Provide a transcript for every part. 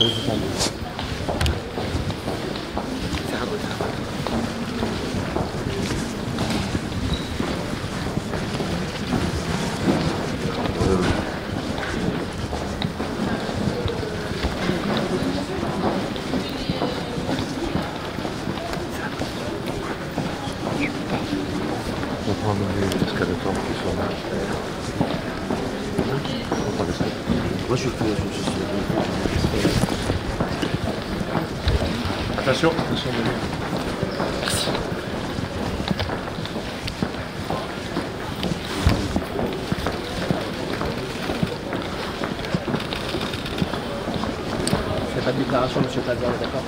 On va prendre les escalators qui sont là. Moi je suis Attention, attention, Merci. Je fais pas de déclaration, monsieur Plaza, d'accord?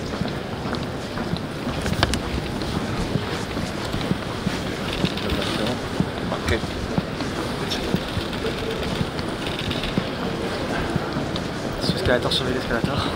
marqué. Sur l'escalator, surveillez l'escalator.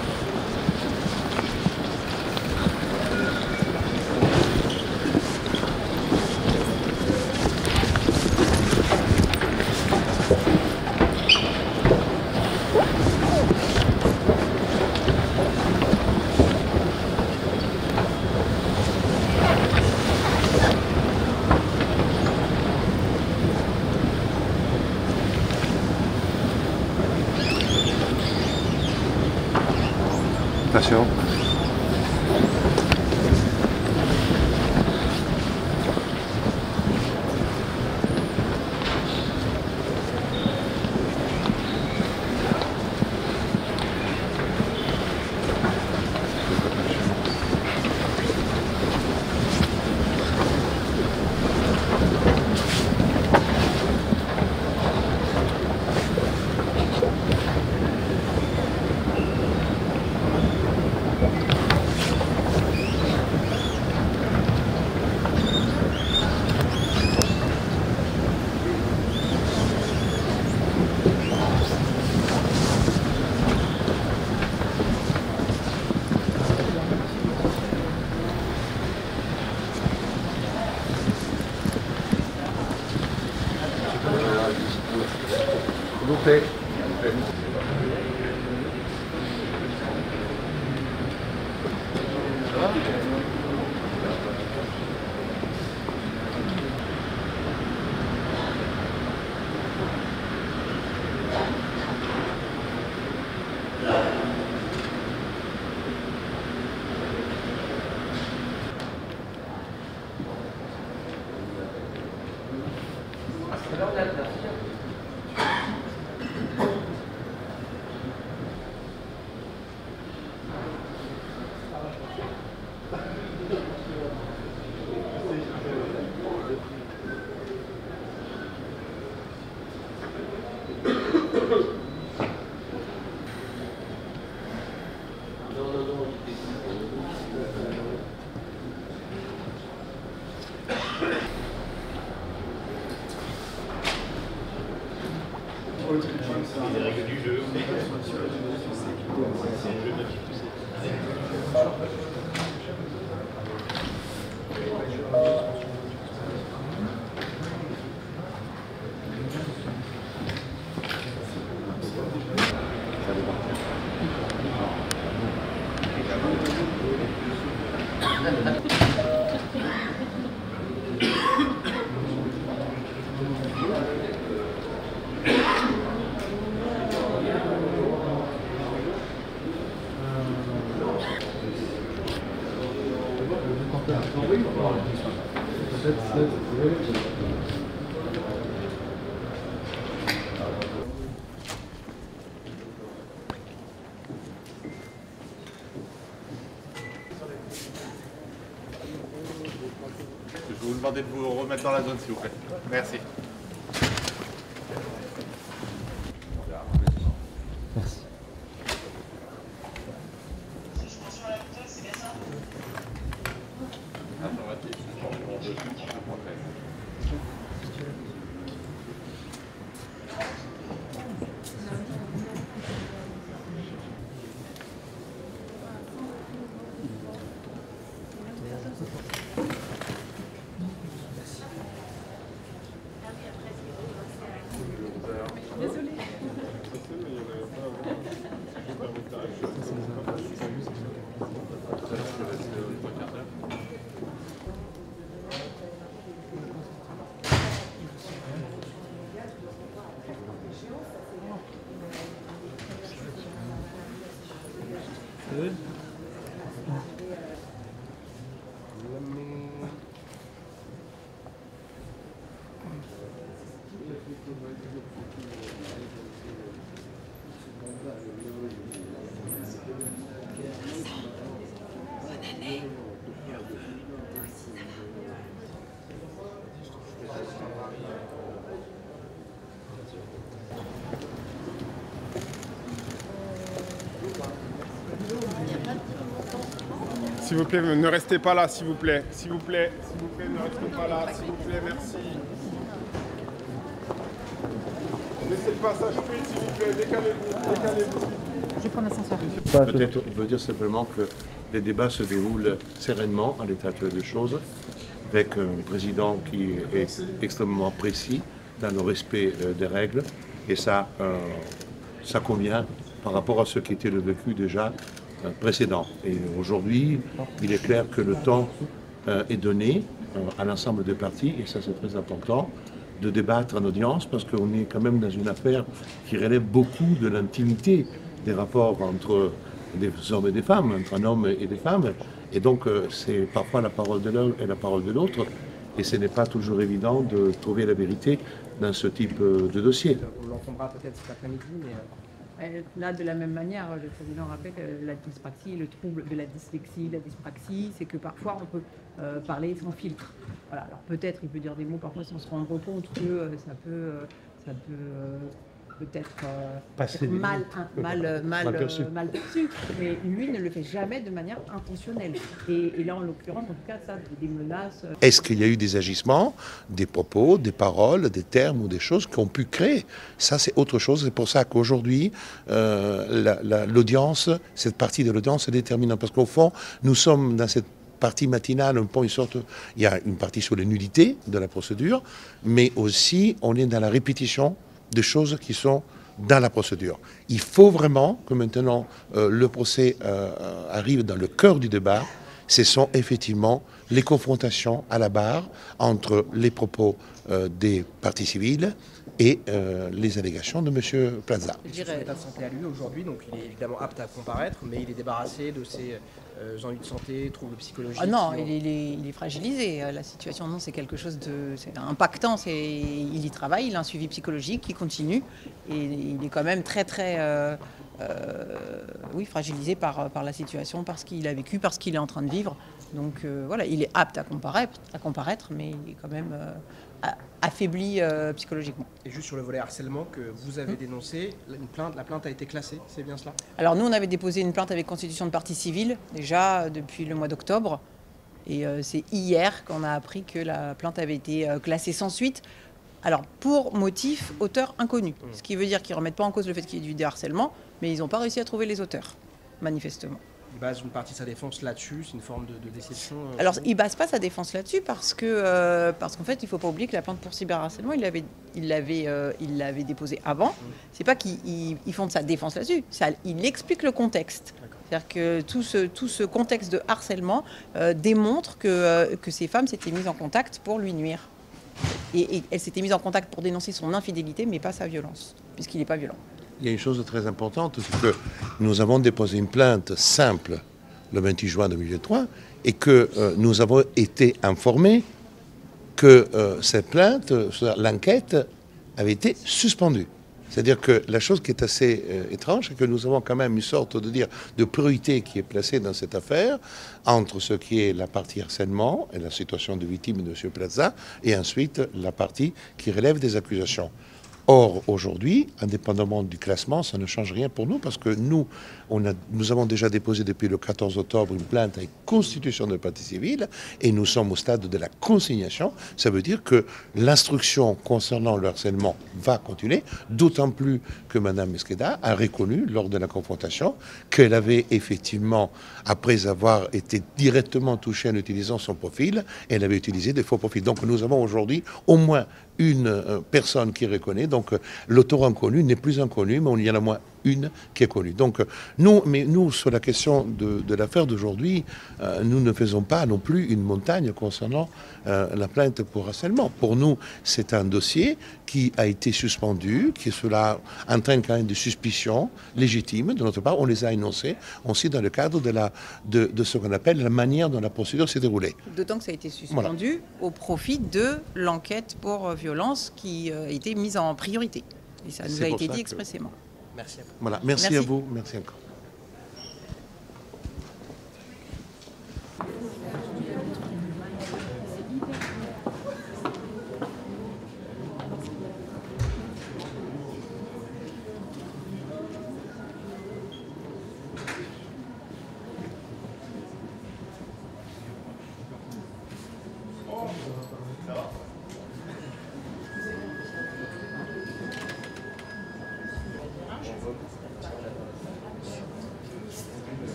Attention. S'il vous plaît. Ça va? Les règles du jeu. C'est un jeu de qui tu Je vais vous demander de vous remettre dans la zone, s'il vous plaît. Merci. Merci. Good. S'il vous plaît, ne restez pas là, s'il vous plaît. S'il vous plaît, ne restez pas là, s'il vous plaît, merci. Laissez le passage fluide, s'il vous plaît, décalez-vous. Je vais prendre l'ascenseur. Peut-être, on veut dire simplement que les débats se déroulent sereinement, à l'état actuel des choses, avec un président qui est extrêmement précis dans le respect des règles. Et ça convient par rapport à ce qui était le vécu déjà précédent. Et aujourd'hui, il est clair que le temps est donné à l'ensemble des partis, et ça c'est très important, de débattre en audience, parce qu'on est quand même dans une affaire qui relève beaucoup de l'intimité des rapports entre des hommes et des femmes, entre un homme et des femmes. Et donc c'est parfois la parole de l'un et la parole de l'autre, et ce n'est pas toujours évident de trouver la vérité dans ce type de dossier. On l'entendra peut-être cet après-midi, mais... Là, de la même manière, le président rappelle que la dyspraxie, le trouble de la dyslexie, la dyspraxie, c'est que parfois on peut parler sans filtre. Voilà. Alors peut-être il peut dire des mots parfois sans se rendre compte que ça peut peut-être mal perçu, mais lui ne le fait jamais de manière intentionnelle. Et là, en l'occurrence, en tout cas, ça, des menaces. Est-ce qu'il y a eu des agissements, des propos, des paroles, des termes ou des choses qui ont pu créer? Ça, c'est autre chose. C'est pour ça qu'aujourd'hui, l'audience, cette partie de l'audience est déterminante. Parce qu'au fond, nous sommes dans cette partie matinale, il y a une partie sur les nullités de la procédure, mais aussi on est dans la répétition des choses qui sont dans la procédure. Il faut vraiment que maintenant le procès arrive dans le cœur du débat. Ce sont effectivement les confrontations à la barre entre les propos des parties civiles et les allégations de M. Plaza. Son état de santé à lui aujourd'hui, donc il est évidemment apte à comparaître, mais il est débarrassé de ses ennuis de santé, troubles psychologiques. Ah non, il est fragilisé. La situation, non, c'est quelque chose de impactant. Il y travaille, il a un suivi psychologique qui continue, et il est quand même très fragilisé par la situation, par ce qu'il a vécu, par ce qu'il est en train de vivre. Donc voilà, il est apte à comparaître, mais il est quand même affaibli psychologiquement. Et juste sur le volet harcèlement que vous avez dénoncé, la plainte a été classée, c'est bien cela? Alors nous, on avait déposé une plainte avec constitution de partie civile, déjà depuis le mois d'octobre. Et c'est hier qu'on a appris que la plainte avait été classée sans suite. Alors pour motif auteur inconnu, ce qui veut dire qu'ils ne remettent pas en cause le fait qu'il y ait du harcèlement, mais ils n'ont pas réussi à trouver les auteurs, manifestement. Il base une partie de sa défense là-dessus, c'est une forme de déception. Alors, il ne base pas sa défense là-dessus parce qu'en fait, il ne faut pas oublier que la plainte pour cyberharcèlement, il l'avait déposée avant. C'est pas qu'il fonde sa défense là-dessus, il explique le contexte. C'est-à-dire que tout ce contexte de harcèlement démontre que ces femmes s'étaient mises en contact pour lui nuire. Et elles s'étaient mises en contact pour dénoncer son infidélité, mais pas sa violence, puisqu'il n'est pas violent. Il y a une chose de très importante, c'est que nous avons déposé une plainte simple le 28 juin 2003 et que nous avons été informés que cette plainte, l'enquête, avait été suspendue. C'est-à-dire que la chose qui est assez étrange, c'est que nous avons quand même une sorte de priorité qui est placée dans cette affaire entre ce qui est la partie harcèlement et la situation de victime de M. Plaza et ensuite la partie qui relève des accusations. Or, aujourd'hui, indépendamment du classement, ça ne change rien pour nous parce que nous avons déjà déposé depuis le 14 octobre une plainte avec constitution de partie civile et nous sommes au stade de la consignation. Ça veut dire que l'instruction concernant le harcèlement va continuer, d'autant plus que Mme Mesqueda a reconnu lors de la confrontation qu'elle avait effectivement, après avoir été directement touchée en utilisant son profil, elle avait utilisé des faux profils. Donc nous avons aujourd'hui au moins une personne qui reconnaît. Donc l'auteur inconnu n'est plus inconnu, mais il y en a moins une qui est connue. Donc nous, sur la question de l'affaire d'aujourd'hui, nous ne faisons pas non plus une montagne concernant la plainte pour harcèlement. Pour nous, c'est un dossier qui a été suspendu, qui cela entraîne quand même des suspicions légitimes de notre part. On les a énoncées aussi dans le cadre de ce qu'on appelle la manière dont la procédure s'est déroulée. D'autant que ça a été suspendu au profit de l'enquête pour violence qui a été mise en priorité. Et ça nous a été dit expressément. Merci à vous. Voilà, merci à vous, merci encore.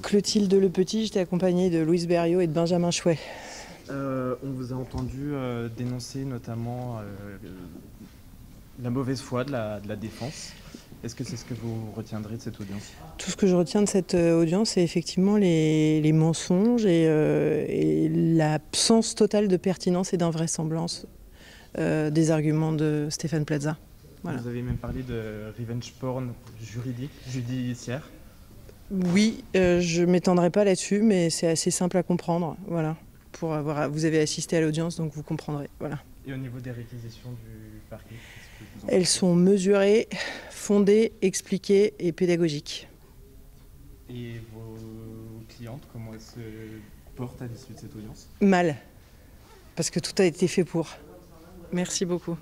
Clotilde Lepetit, j'étais accompagnée de Louise Berriot et de Benjamin Chouet. On vous a entendu dénoncer notamment la mauvaise foi de la défense. Est-ce que c'est ce que vous retiendrez de cette audience? Tout ce que je retiens de cette audience, c'est effectivement les mensonges et l'absence totale de pertinence et d'invraisemblance des arguments de Stéphane Plaza. Voilà. Vous avez même parlé de revenge porn judiciaire. Oui, je ne m'étendrai pas là-dessus, mais c'est assez simple à comprendre. Voilà. Vous avez assisté à l'audience, donc vous comprendrez. Voilà. Et au niveau des réquisitions du parquet, elles sont mesurées, fondées, expliquées et pédagogiques. Et vos clientes, comment elles se portent à l'issue de cette audience? Mal, parce que tout a été fait pour. Merci beaucoup.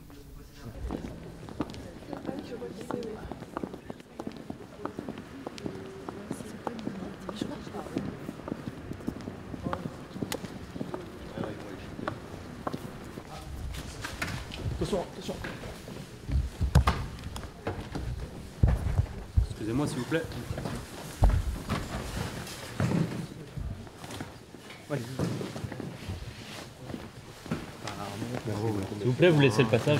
Attention. Excusez-moi s'il vous plaît. Ouais. S'il vous plaît, vous laissez le passage.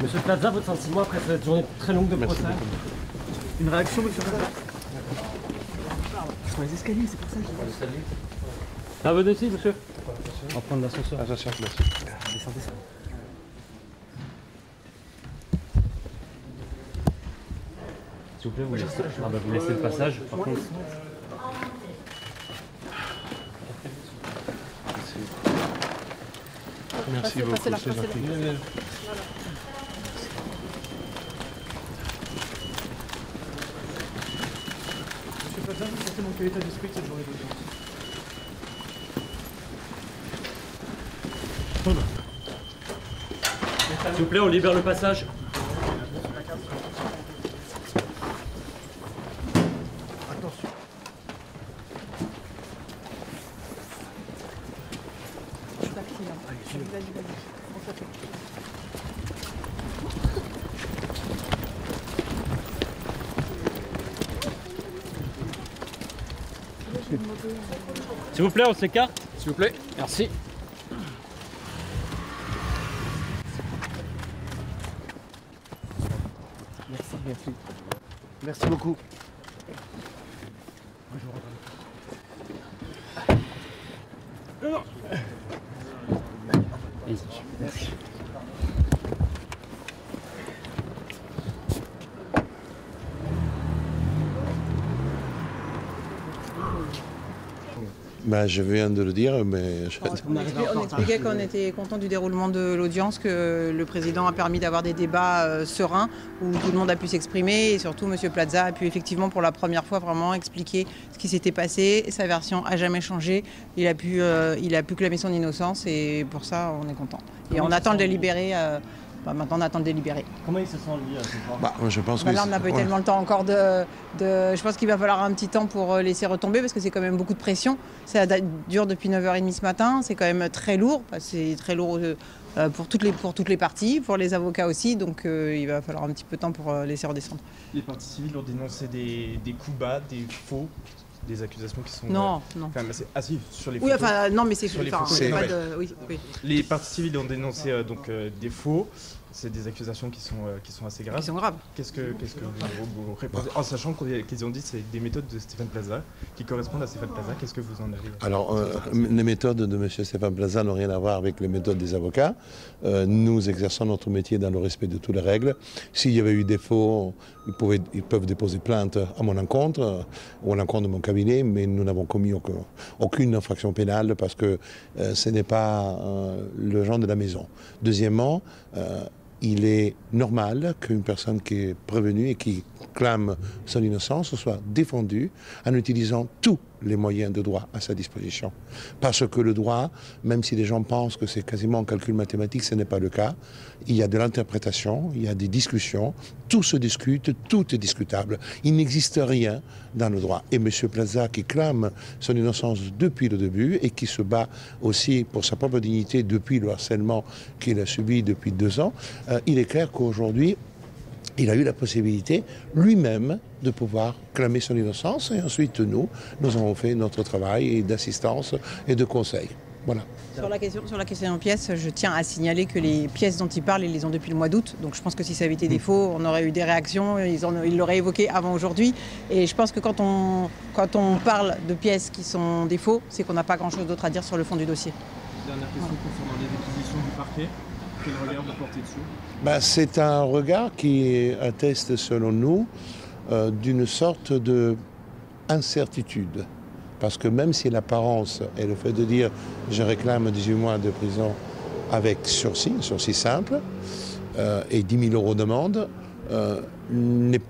Monsieur Plaza, votre sentiment après cette journée très longue de procès? Une réaction, monsieur Plaza? Sur les escaliers, c'est pour ça que j'ai dit. Ah, venez ici, monsieur. On va prendre l'ascenseur. Ascenseur, merci. Descendez ça. S'il vous plaît, vous laissez le passage, par contre. Merci beaucoup, c'est gentil. Monsieur Plaza, vous sentez dans quel état d'esprit cette journée d'audience? S'il vous plaît, on libère le passage. Attention. Je suis pas client. Vas-y. S'il vous plaît, on s'écarte. S'il vous plaît, merci. Merci beaucoup. Merci. Ben, je viens de le dire, mais... On expliquait qu'on était content du déroulement de l'audience, que le président a permis d'avoir des débats sereins où tout le monde a pu s'exprimer et surtout M. Plaza a pu effectivement pour la première fois vraiment expliquer ce qui s'était passé. Sa version n'a jamais changé. Il a pu clamer son innocence et pour ça on est content. Et on attend de le libérer. Maintenant, on attend de délibérer. Comment il se sent, lui, ce soir? Je pense là, on n'a pas eu tellement le temps encore je pense qu'il va falloir un petit temps pour laisser retomber parce que c'est quand même beaucoup de pression. Ça dure depuis 9h30 ce matin. C'est quand même très lourd. C'est très lourd pour toutes les parties, pour les avocats aussi. Donc, il va falloir un petit peu de temps pour laisser redescendre. Les parties civiles ont dénoncé des coups bas, des faux, des accusations qui sont... Non. Quand même assez... Ah si, sur les oui, photos. enfin, non, mais c'est sur les enfin, photos. pas de... oui. Les parties civiles ont dénoncé des faux. C'est des accusations qui sont assez graves. Qui sont graves. Qu'est-ce que vous répondez en sachant qu'ils ont dit que c'est des méthodes de Stéphane Plaza qui correspondent à Stéphane Plaza, qu'est-ce que vous en avez? Alors, les méthodes de M. Stéphane Plaza n'ont rien à voir avec les méthodes des avocats. Nous exerçons notre métier dans le respect de toutes les règles. S'il y avait eu défaut, ils peuvent déposer plainte à mon encontre ou à l'encontre de mon cabinet, mais nous n'avons commis aucune infraction pénale parce que ce n'est pas le genre de la maison. Deuxièmement, il est normal qu'une personne qui est prévenue et qui clame son innocence soit défendue en utilisant tous les moyens de droit à sa disposition. Parce que le droit, même si les gens pensent que c'est quasiment un calcul mathématique, ce n'est pas le cas. Il y a de l'interprétation, il y a des discussions, tout se discute, tout est discutable. Il n'existe rien dans le droit. Et M. Plaza, qui clame son innocence depuis le début et qui se bat aussi pour sa propre dignité depuis le harcèlement qu'il a subi depuis 2 ans, il est clair qu'aujourd'hui, il a eu la possibilité lui-même de pouvoir clamer son innocence et ensuite nous avons fait notre travail d'assistance et de conseil. Voilà. Sur la question de pièces, je tiens à signaler que les pièces dont il parle, ils les ont depuis le mois d'août. Donc je pense que si ça avait été des faux, on aurait eu des réactions, ils l'auraient évoqué avant aujourd'hui. Et je pense que quand on parle de pièces qui sont des faux, c'est qu'on n'a pas grand-chose d'autre à dire sur le fond du dossier. Dernière question concernant les réquisitions du parquet. Quel regard vous portez dessus? C'est un regard qui atteste, selon nous, d'une sorte d'incertitude. Parce que même si l'apparence et le fait de dire « je réclame 18 mois de prison avec sursis simple et 10 000 € d'amende », n'est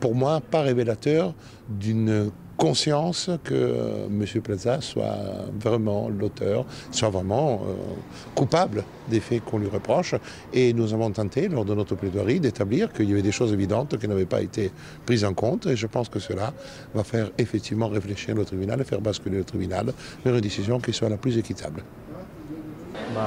pour moi pas révélateur d'une conscience que M. Plaza soit vraiment l'auteur, soit vraiment coupable des faits qu'on lui reproche. Et nous avons tenté, lors de notre plaidoirie, d'établir qu'il y avait des choses évidentes qui n'avaient pas été prises en compte. Et je pense que cela va faire effectivement réfléchir le tribunal et faire basculer le tribunal vers une décision qui soit la plus équitable. Ouais.